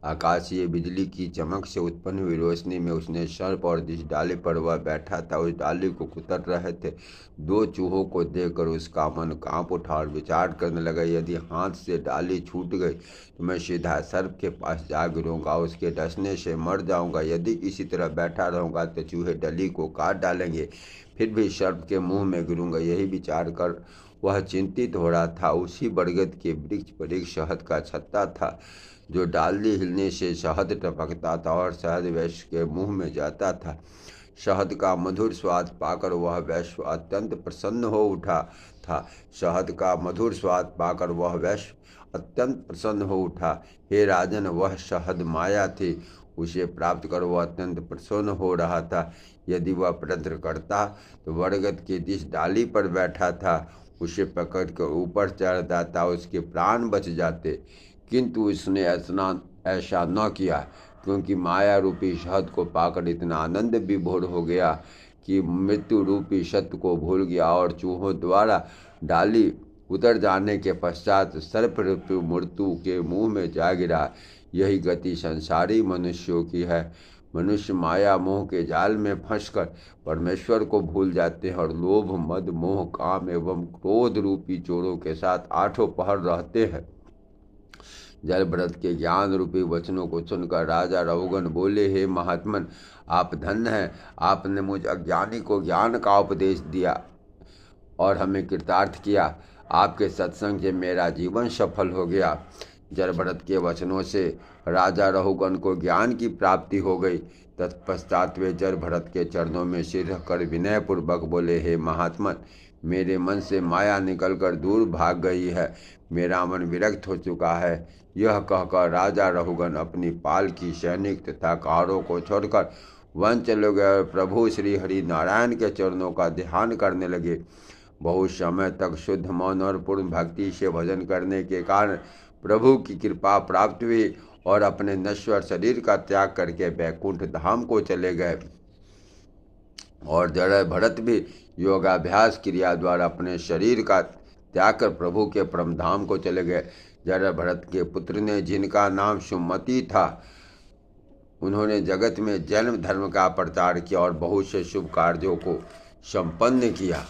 आकाशीय बिजली की चमक से उत्पन्न हुई रोशनी में उसने सर्प और जिस डाली पर वह बैठा था उस डाली को कुतर रहे थे 2 चूहों को देखकर उसका मन कांप उठा और विचार करने लगा, यदि हाथ से डाली छूट गई तो मैं सीधा सर्प के पास जा गिरूंगा, उसके डसने से मर जाऊंगा। यदि इसी तरह बैठा रहूंगा तो चूहे डली को काट डालेंगे, फिर भी सर्प के मुंह में गिरूंगा। यही विचार कर वह चिंतित हो रहा था। उसी बरगद के वृक्ष पर एक शहद का छत्ता था, जो डाली हिलने से शहद टपकता था और शहद वैश्य के मुंह में जाता था। शहद का मधुर स्वाद पाकर वह वैश्य अत्यंत प्रसन्न हो उठा था। शहद का मधुर स्वाद पाकर वह वैश्य अत्यंत प्रसन्न हो उठा। हे राजन, वह शहद माया थी, उसे प्राप्त कर वह अत्यंत प्रसन्न हो रहा था। यदि वह प्रयत्न करता तो बरगद की जिस डाली पर बैठा था उसे पकड़कर ऊपर चढ़ जाता, उसके प्राण बच जाते। किंतु उसने ऐसा न किया, क्योंकि माया रूपी शहद को पाकर इतना आनंद विभोर हो गया कि मृत्यु रूपी सत्य को भूल गया और चूहों द्वारा डाली उतर जाने के पश्चात सर्प रूपी मृत्यु के मुंह में जा गिरा। यही गति संसारी मनुष्यों की है। मनुष्य माया मोह के जाल में फंसकर परमेश्वर को भूल जाते हैं और लोभ मद मोह काम एवं क्रोध रूपी चोरों के साथ आठों पहर रहते हैं। जलभरत के ज्ञान रूपी वचनों को सुनकर राजा रहुगण बोले, हे महात्मन, आप धन्य हैं। आपने मुझ अज्ञानी को ज्ञान का उपदेश दिया और हमें कृतार्थ किया। आपके सत्संग से मेरा जीवन सफल हो गया। जलभरत के वचनों से राजा रहुगण को ज्ञान की प्राप्ति हो गई। तत्पश्चात वे जलभरत के चरणों में सिर रखकर विनयपूर्वक बोले, हे महात्मन, मेरे मन से माया निकलकर दूर भाग गई है, मेरा मन विरक्त हो चुका है। यह कहकर राजा रहुगण अपनी पाल की सैनिक तथा कारों को छोड़कर वन चले गए और प्रभु श्री हरि नारायण के चरणों का ध्यान करने लगे। बहुत समय तक शुद्ध मौन और पूर्ण भक्ति से भजन करने के कारण प्रभु की कृपा प्राप्त हुई और अपने नश्वर शरीर का त्याग करके वैकुंठ धाम को चले गए। और जलभरत भी योगाभ्यास क्रिया द्वारा अपने शरीर का त्याग कर प्रभु के परम धाम को चले गए। जलभरत के पुत्र ने, जिनका नाम सुमति था, उन्होंने जगत में जन्म धर्म का प्रचार किया और बहुत से शुभ कार्यों को संपन्न किया।